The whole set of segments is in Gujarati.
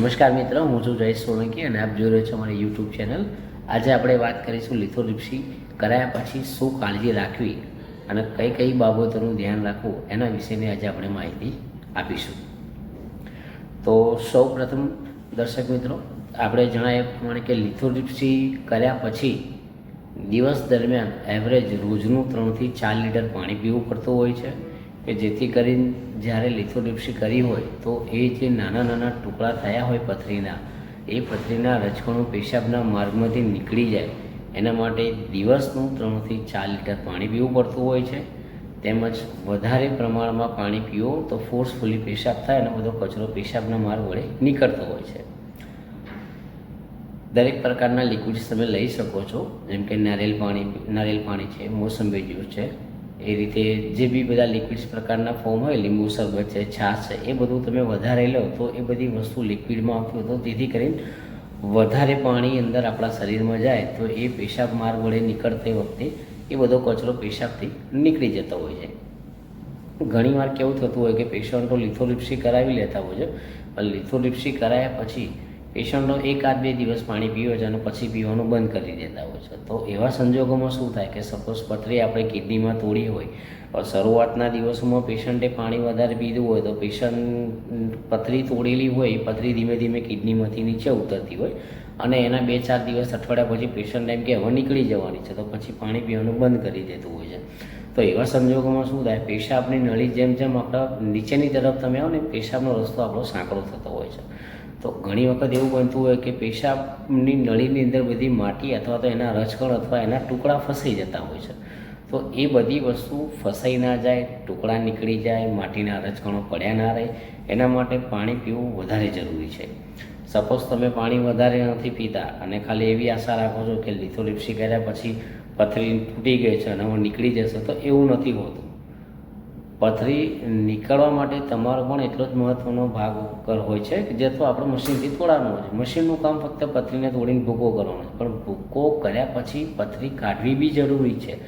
નમસ્કાર મિત્રો, હું છું જયેશ સોલંકી અને આપ જોઈ રહ્યો છો અમારી યુટ્યુબ ચેનલ. આજે આપણે વાત કરીશું લિથોટ્રિપ્સી કરાયા પછી શું કાળજી રાખવી અને કઈ કઈ બાબતોનું ધ્યાન રાખવું એના વિશેની આજે આપણે માહિતી આપીશું. તો સૌ પ્રથમ દર્શક મિત્રો, આપણે જણાવ્યા પ્રમાણે કે લિથોટ્રિપ્સી કર્યા પછી દિવસ દરમિયાન એવરેજ રોજનું 3 થી 4 લીટર પાણી પીવું પડતું હોય છે કે જેથી કરીને જ્યારે લિથોટ્રિપ્સી કરી હોય તો એ જે નાના નાના ટુકડા થયા હોય પથરીના, એ પથરીના રજકણો પેશાબના માર્ગમાંથી નીકળી જાય એના માટે દિવસનું 3 થી 4 લીટર પાણી પીવું પડતું હોય છે. તેમજ વધારે પ્રમાણમાં પાણી પીવો તો ફોર્સફુલી પેશાબ થાય અને બધો કચરો પેશાબના માર્ગ વડે નીકળતો હોય છે. દરેક પ્રકારના લિક્વિડ્સ તમે લઈ શકો છો, જેમ કે નારિયેળ પાણી છે, મોસંબી જ્યુસ છે, એ રીતે જે બી બધા લિક્વિડ્સ પ્રકારના ફોર્મ હોય, લીંબુ શરબત છે, છાશ છે, એ બધું તમે વધારે લો તો એ બધી વસ્તુ લિક્વિડમાં આવતી હોય તો જેથી કરીને વધારે પાણી અંદર આપણા શરીરમાં જાય તો એ પેશાબ માર્ગ વડે નીકળતી વખતે એ બધો કચરો પેશાબથી નીકળી જતો હોય છે. ઘણીવાર કેવું થતું હોય કે પેશન્ટો લિથોટ્રિપ્સી કરાવી લેતા હોય છે, પણ લિથોટ્રિપ્સી કરાયા પછી પેશન્ટો 1-2 દિવસ પાણી પીવે છે અને પછી પીવાનું બંધ કરી દેતા હોય છે. તો એવા સંજોગોમાં શું થાય કે સપોઝ પથરી આપણે કિડનીમાં તોડી હોય, શરૂઆતના દિવસોમાં પેશન્ટે પાણી વધારે પીધું હોય તો પેશન્ટ પથરી તોડેલી હોય, પથરી ધીમે ધીમે કિડનીમાંથી નીચે ઉતરતી હોય અને એના 2-4 દિવસ અઠવાડિયા પછી પેશન્ટ એમ કે હવે નીકળી જવાની છે તો પછી પાણી પીવાનું બંધ કરી દેતું હોય છે. તો એવા સંજોગોમાં શું થાય, પેશાબની નળી જેમ જેમ આપણા નીચેની તરફ તમે આવો ને પેશાબનો રસ્તો આપણો સાંકડો થતો હોય છે. તો ઘણી વખત એવું બનતું હોય કે પેશાબની નળીની અંદર બધી માટી અથવા તો એના રજકણ અથવા એના ટુકડા ફસાઈ જતા હોય છે. તો એ બધી વસ્તુ ફસાઈ ના જાય, ટુકડા નીકળી જાય, માટીના રજકણો પડ્યા ના રહે, એના માટે પાણી પીવું વધારે જરૂરી છે. સપોઝ તમે પાણી વધારે નથી પીતા અને ખાલી એવી આશા રાખો છો કે લિથોટ્રિપ્સી કર્યા પછી પથરી તૂટી ગઈ છે અને હવે નીકળી જશે, તો એવું નથી હોતું. પથરી નીકળવા માટે તમારો પણ એટલો જ મહત્ત્વનો ભાગ હોય છે કે જે તો આપણે મશીનથી તોડવાનું હોય છે. મશીનનું કામ ફક્ત પથરીને તોડીને ભૂકો કરવાનો છે, પણ ભૂકો કર્યા પછી પથરી કાઢવી બી જરૂરી છે.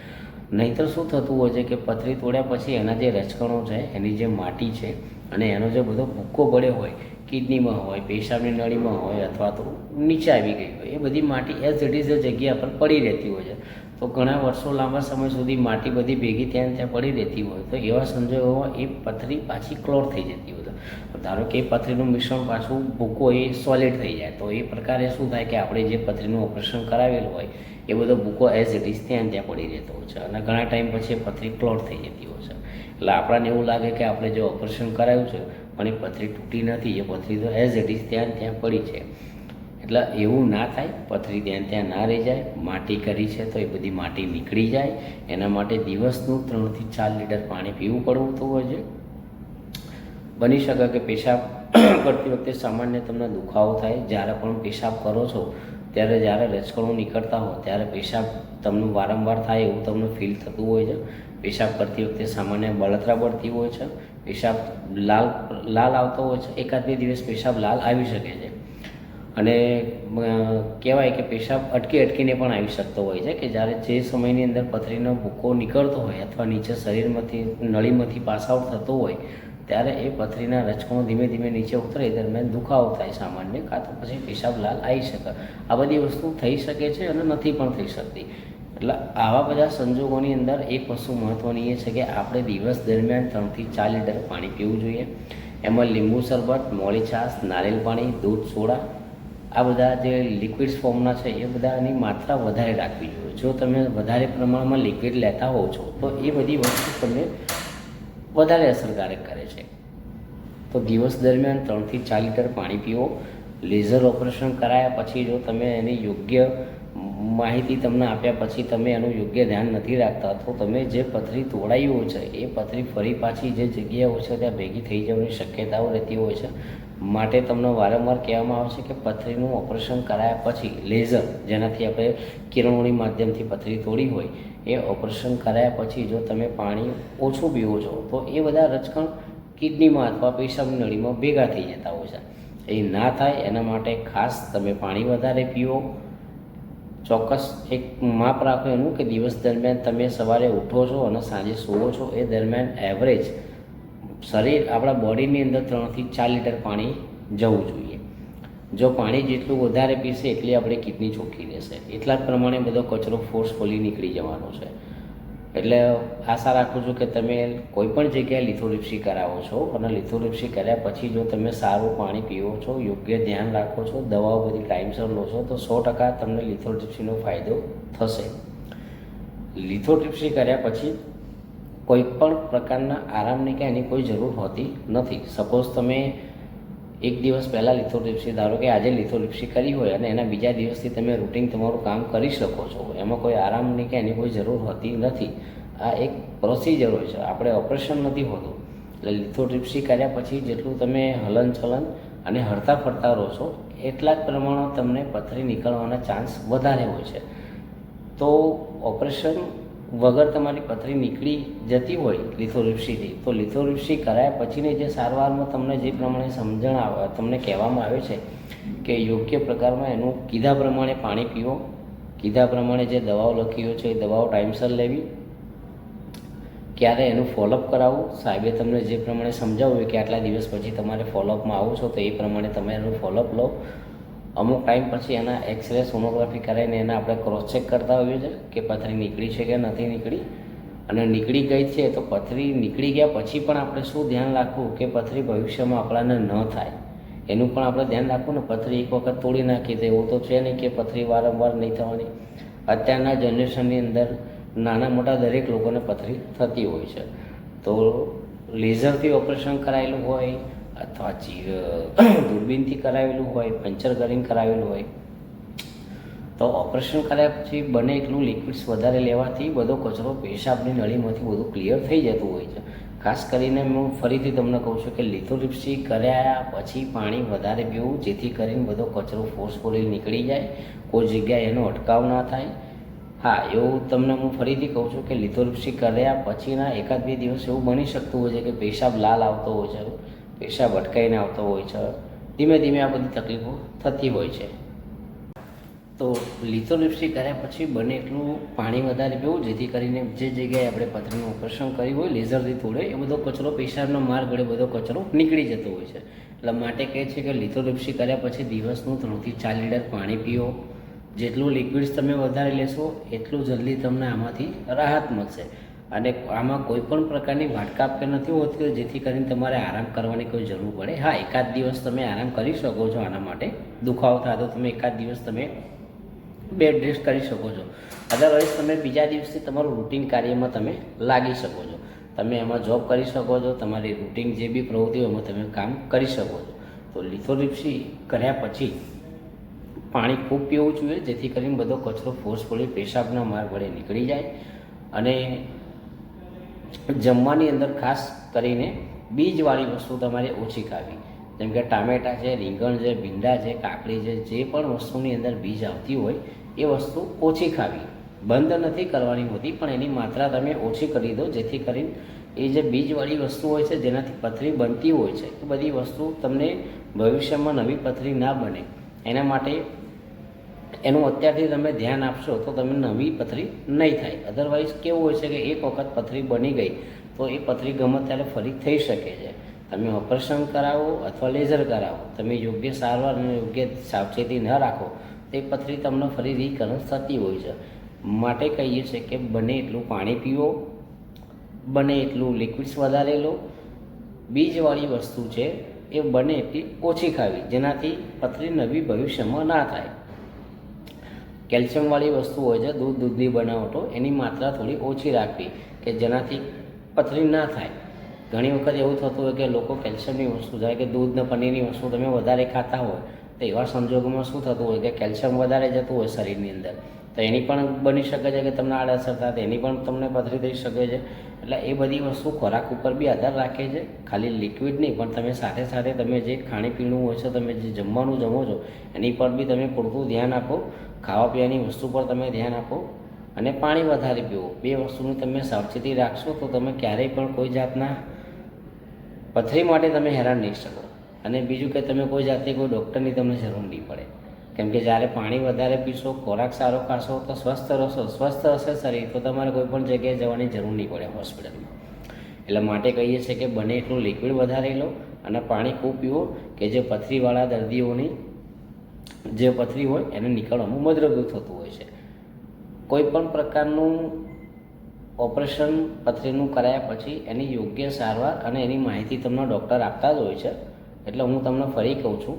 નહીંતર શું થતું હોય છે કે પથરી તોડ્યા પછી એના જે રજકણો છે, એની જે માટી છે અને એનો જે બધો ભૂકો પડ્યો હોય, કિડનીમાં હોય, પેશાબની નળીમાં હોય અથવા તો નીચે આવી ગઈ હોય, એ બધી માટી એઝ ઇટ ઇઝ જગ્યા પર પડી રહેતી હોય છે. તો ઘણા વર્ષો લાંબા સમય સુધી માટી બધી ભેગી ત્યાં પડી રહેતી હોય તો એવા સંજોગોમાં એ પથરી પાછી ક્લોર થઈ જતી હોય. ધારો કે એ પથરીનું મિશ્રણ પાછું ભૂકો એ સોલિડ થઈ જાય તો એ પ્રકારે શું થાય કે આપણે જે પથરીનું ઓપરેશન કરાવેલું હોય એ બધો ભૂકો એઝ ઇટ ઇઝ ત્યાં પડી રહેતો હોય છે અને ઘણા ટાઈમ પછી એ પથરી ક્લોર થઈ જતી હોય છે. એટલે આપણને એવું લાગે કે આપણે જે ઓપરેશન કરાવ્યું છે પણ એ પથરી તૂટી નથી, એ પથરી તો એઝ ઇટ ઇઝ ત્યાં પડી છે. એટલે એવું ના થાય, પથરી ત્યાં ના રહી જાય. માટી કરી છે તો એ બધી માટી નીકળી જાય, એના માટે દિવસનું 3 થી 4 લીટર પાણી પીવું પડતું હોય છે. બની શકે કે પેશાબ કરતી વખતે સામાન્ય તમને દુખાવો થાય, જ્યારે પણ પેશાબ કરો છો ત્યારે જ્યારે રજકણો નીકળતા હોય ત્યારે પેશાબ તમને વારંવાર થાય એવું તમને ફીલ થતું હોય છે. પેશાબ કરતી વખતે સામાન્ય બળતરા પડતી હોય છે, પેશાબ લાલ આવતો હોય છે, 1-2 દિવસ પેશાબ લાલ આવી શકે છે અને કહેવાય કે પેશાબ અટકીને પણ આવી શકતો હોય છે કે જ્યારે જે સમયની અંદર પથરીનો ભૂકો નીકળતો હોય અથવા નીચે શરીરમાંથી નળીમાંથી પાસ આઉટ થતો હોય ત્યારે એ પથરીના રજકણો ધીમે ધીમે નીચે ઉતરે એ દરમિયાન દુખાવો થાય સામાન્ય, કાં તો પછી પેશાબ લાલ આવી શકે. આ બધી વસ્તુ થઈ શકે છે અને નથી પણ થઈ શકતી. એટલે આવા બધા સંજોગોની અંદર એક વસ્તુ મહત્ત્વની એ છે કે આપણે દિવસ દરમિયાન 3 થી 4 લીટર પાણી પીવું જોઈએ. એમાં લીંબુ શરબત, મોળી છાશ, નારિયેળ પાણી, દૂધ, સોડા, આ બધા જે લિક્વિડ્સ ફોર્મના છે એ બધાની માત્રા વધારે રાખવી જોઈએ. જો તમે વધારે પ્રમાણમાં લિક્વિડ લેતા હોવ છો તો એ બધી વસ્તુ તમને વધારે અસરકારક કરે છે. તો દિવસ દરમિયાન 3 થી 4 લીટર પાણી પીવો. લેઝર ઓપરેશન કરાયા પછી જો તમે એની યોગ્ય માહિતી તમને આપ્યા પછી તમે એનું યોગ્ય ધ્યાન નથી રાખતા તો તમે જે પથરી તોડાઈ હોય છે એ પથરી ફરી પાછી જે જગ્યાએ હોય છે ત્યાં ભેગી થઈ જવાની શક્યતાઓ રહેતી હોય છે. માટે તમને વારંવાર કહેવામાં આવે છે કે પથરીનું ઓપરેશન કરાયા પછી લેઝર, જેનાથી આપણે કિરણોની માધ્યમથી પથરી તોડી હોય, એ ઓપરેશન કરાયા પછી જો તમે પાણી ઓછું પીવો છો તો એ બધા રજકણ કિડનીમાં અથવા પેશાબની નળીમાં ભેગા થઈ જતા હોય છે. એ ના થાય એના માટે ખાસ તમે પાણી વધારે પીવો. ચોક્કસ એક માપ રાખો એનું કે દિવસ દરમિયાન તમે સવારે ઉઠો છો અને સાંજે સૂવો છો એ દરમિયાન એવરેજ શરીર આપણા બોડીની અંદર 3 થી 4 લીટર પાણી જવું જોઈએ. જો પાણી જેટલું વધારે પીશે એટલી આપણી કિડની ચોખ્ખી રહેશે, એટલા જ પ્રમાણે બધો કચરો ફોર્સફુલી નીકળી જવાનો છે. એટલે આશા રાખું છું કે તમે કોઈ પણ જગ્યાએ લિથોટ્રિપ્સી કરાવો છો અને લિથોટ્રિપ્સી કર્યા પછી જો તમે સારું પાણી પીવો છો, યોગ્ય ધ્યાન રાખો છો, દવાઓ બધી ટાઈમસર લો છો તો 100% તમને લિથોટ્રિપ્સીનો ફાયદો થશે. લિથોટ્રિપ્સી કર્યા પછી કોઈ પણ પ્રકારના આરામની કે એની કોઈ જરૂર હોતી નથી. સપોઝ તમે એક દિવસ પહેલાં લિથોટ્રિપ્સી, ધારો કે આજે લિથોટ્રિપ્સી કરી હોય અને એના બીજા દિવસથી તમે રૂટિન તમારું કામ કરી શકો છો, એમાં કોઈ આરામની કે એની કોઈ જરૂર હોતી નથી. આ એક પ્રોસિજર હોય છે, આપણે ઓપરેશન નથી હોતું. એટલે લિથોટ્રિપ્સી કર્યા પછી જેટલું તમે હલનચલન અને હરતા ફરતા રહો છો એટલા જ પ્રમાણમાં તમને પથરી નીકળવાના ચાન્સ વધારે હોય છે. તો ઓપરેશન વગર તમારી પથરી નીકળી જતી હોય લિથોટ્રિપ્સીથી, તો લિથોટ્રિપ્સી કરાયા પછીની જે સારવારમાં તમને જે પ્રમાણે સમજણ આવે, તમને કહેવામાં આવે છે કે યોગ્ય પ્રકારમાં એનું કીધા પ્રમાણે પાણી પીવો, કીધા પ્રમાણે જે દવાઓ લખી હોય છે એ દવાઓ ટાઈમસર લેવી, ક્યારે એનું ફોલોઅપ કરાવવું. સાહેબે તમને જે પ્રમાણે સમજાવ્યું કે આટલા દિવસ પછી તમારે ફોલોઅપમાં આવો છો તો એ પ્રમાણે તમે એનું ફોલોઅપ લો. અમુક ટાઈમ પછી એના એક્સરે, સોનોગ્રાફી કરાવીને એના આપણે ક્રોસ ચેક કરતા હોઈએ છીએ કે પથરી નીકળી છે કે નથી નીકળી, અને નીકળી ગઈ છે તો પથરી નીકળી ગયા પછી પણ આપણે શું ધ્યાન રાખવું કે પથરી ભવિષ્યમાં આપણાને ન થાય એનું પણ આપણે ધ્યાન રાખવું ને. પથરી એક વખત તોડી નાખી તો એવું તો છે નહીં કે પથરી વારંવાર નહીં થવાની. અત્યારના જનરેશનની અંદર નાના મોટા દરેક લોકોને પથરી થતી હોય છે. તો લેઝરથી ઓપરેશન કરાયેલું હોય અથવા દૂરબીનથી કરાવેલું હોય, પંચર કરીને કરાવેલું હોય, તો ઓપરેશન કર્યા પછી બને એટલું લિક્વિડ્સ વધારે લેવાથી બધો કચરો પેશાબની નળીમાંથી બધું ક્લિયર થઈ જતું હોય છે. ખાસ કરીને હું ફરીથી તમને કહું છું કે લિથોટ્રિપ્સી કર્યા પછી પાણી વધારે પીવું, જેથી કરીને બધો કચરો ફોર્સફુલી નીકળી જાય, કોઈ જગ્યાએ એનો અટકાવ ના થાય. હા, એવું તમને હું ફરીથી કહું છું કે લિથોટ્રિપ્સી કર્યા પછીના 1-2 દિવસ એવું બની શકતું હોય છે કે પેશાબ લાલ આવતો હોય છે, પેશાબ અટકાઈને આવતો હોય છે, ધીમે ધીમે આ બધી તકલીફો થતી હોય છે. તો લિથોટ્રિપ્સી કર્યા પછી બને એટલું પાણી વધારે પીવું, જેથી કરીને જે જગ્યાએ આપણે પથરીનું ઓપરેશન કર્યું હોય લેઝરથી તોડે એ બધો કચરો પેશાબનો માર્ગ વડે બધો કચરો નીકળી જતો હોય છે. એટલે માટે કહે છે કે લિથોટ્રિપ્સી કર્યા પછી દિવસનું 3 થી 4 લીટર પાણી પીવો. જેટલું લિક્વિડ્સ તમે વધારે લેશો એટલું જલ્દી તમને આમાંથી રાહત મળશે. અને આમાં કોઈ પણ પ્રકારની વાટકાપ કે નથી હોતી જેથી કરીને તમારે આરામ કરવાની કોઈ જરૂર પડે. હા, 1-8 દિવસ તમે આરામ કરી શકો છો. આના માટે દુખાવો થાય તો તમે 1-8 દિવસ તમે બેડ રેસ્ટ કરી શકો છો. અદરવાઇઝ તમે બીજા દિવસથી તમારું રૂટિન કાર્યમાં તમે લાગી શકો છો. તમે એમાં જોબ કરી શકો છો, તમારી રૂટિન જે બી પ્રવૃત્તિઓ એમાં તમે કામ કરી શકો છો. તો લિથોટ્રિપ્સી કર્યા પછી પાણી ખૂબ પીવું જોઈએ, જેથી કરીને બધો કચરો ફોર્સફુલી પેશાબના માર્ગ વડે નીકળી જાય. અને જમવાની અંદર ખાસ કરીને બીજવાળી વસ્તુ તમારે ઓછી ખાવી, જેમ કે ટામેટાં છે, રીંગણ છે, ભીંડા છે, કાકડી છે, જે પણ વસ્તુની અંદર બીજ આવતી હોય એ વસ્તુ ઓછી ખાવી. બંધ નથી કરવાની હોતી, પણ એની માત્રા તમે ઓછી કરી દો, જેથી કરીને એ જે બીજવાળી વસ્તુ હોય છે જેનાથી પથરી બનતી હોય છે એ બધી વસ્તુ તમને ભવિષ્યમાં નવી પથરી ના બને એના માટે એનું અત્યારથી તમે ધ્યાન આપશો તો તમે નવી પથરી નહીં થાય. અધરવાઇઝ કેવું હોય છે કે એક વખત પથરી બની ગઈ તો એ પથરી ગમે ત્યારે ફરી થઈ શકે છે. તમે ઓપરેશન કરાવો અથવા લેઝર કરાવો, તમે યોગ્ય સારવાર અને યોગ્ય સાવચેતી ન રાખો તો એ પથરી તમને ફરી રિકરન્સ થતી હોય છે. માટે કહીએ છીએ કે બને એટલું પાણી પીવો, બને એટલું લિક્વિડ્સ વધારે લો, બીજવાળી વસ્તુ છે એ બને એટલી ઓછી ખાવી, જેનાથી પથરી નવી ભવિષ્યમાં ના થાય. કેલ્શિયમવાળી વસ્તુ હોય છે, દૂધની બનાવટો, એની માત્રા થોડી ઓછી રાખવી કે જેનાથી પથરી ના થાય. ઘણી વખત એવું થતું હોય કે લોકો કેલ્શિયમની વસ્તુ, જાય કે દૂધ ને પનીરની વસ્તુ તમે વધારે ખાતા હોય તો એવા સંજોગોમાં શું થતું હોય કે કેલ્શિયમ વધારે જતું હોય શરીરની અંદર, તો એની પણ બની શકે છે કે તમને આડઅસર થાય, એની પણ તમને પથરી થઈ શકે છે. એટલે એ બધી વસ્તુ ખોરાક ઉપર બી આધાર રાખે છે, ખાલી લિક્વિડ નહીં પણ તમે સાથે સાથે તમે જે ખાણીપીણું હોય છે, તમે જે જમવાનું જમો છો એની પર બી તમે પૂરતું ધ્યાન આપો, ખાવા પીવાની વસ્તુ પર તમે ધ્યાન આપો અને પાણી વધારે પીવો. 2 વસ્તુની તમે સાવચેતી રાખશો તો તમે ક્યારેય પણ કોઈ જાતના પથરી માટે તમે હેરાન નહીં શકો. અને બીજું કે તમે કોઈ જાતની કોઈ ડૉક્ટરની તમને જરૂર નહીં પડે, કેમ કે જ્યારે પાણી વધારે પીશો, ખોરાક સારો ખાશો તો સ્વસ્થ રહેશો. સ્વસ્થ હશે શરીર તો તમારે કોઈ પણ જગ્યાએ જવાની જરૂર નહીં પડે હોસ્પિટલમાં. એટલે માટે કહીએ છીએ કે બને એટલું લિક્વિડ વધારે લો અને પાણી ખૂબ પીવો કે જે પથરીવાળા દર્દીઓની જે પથરી હોય એને નીકળવામાં મદદરૂપ થતું હોય છે. કોઈ પણ પ્રકારનું ઓપરેશન પથરીનું કરાયા પછી એની યોગ્ય સારવાર અને એની માહિતી તમને ડૉક્ટર આપતા જ હોય છે. એટલે હું તમને ફરી કહું છું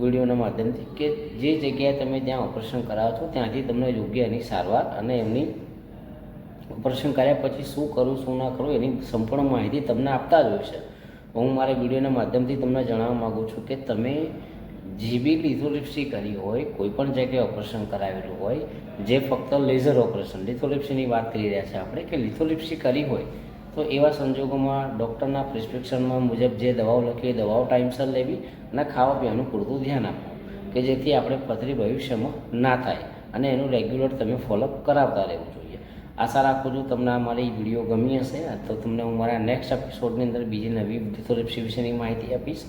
વિડીયોના માધ્યમથી કે જે જગ્યાએ તમે ત્યાં ઓપરેશન કરાવો છો ત્યાંથી તમને યોગ્ય એની સારવાર અને એમની ઓપરેશન કર્યા પછી શું કરું શું ના કરું એની સંપૂર્ણ માહિતી તમને આપતા જ હોય છે. હું મારા વિડીયોના માધ્યમથી તમને જણાવવા માગું છું કે તમે જે બી લિથોટ્રિપ્સી કરી હોય, કોઈ પણ જગ્યાએ ઓપરેશન કરાવેલું હોય, જે ફક્ત લેઝર ઓપરેશન લિથોટ્રિપ્સીની વાત કરી રહ્યા છે આપણે, કે લિથોટ્રિપ્સી કરી હોય તો એવા સંજોગોમાં ડૉક્ટરના પ્રિસ્ક્રિપ્શનમાં મુજબ જે દવાઓ લખી એ દવાઓ ટાઈમસર લેવી અને ખાવા પીવાનું પૂરતું ધ્યાન આપવું કે જેથી આપણે પથરી ભવિષ્યમાં ના થાય અને એનું રેગ્યુલર તમે ફોલોઅપ કરાવતા રહેવું જોઈએ. આશા રાખું છું તમને આ મારી વિડીયો ગમી હશે તો તમને હું મારા નેક્સ્ટ એપિસોડની અંદર બીજી નવી લિથોટ્રિપ્સી વિશેની માહિતી આપીશ.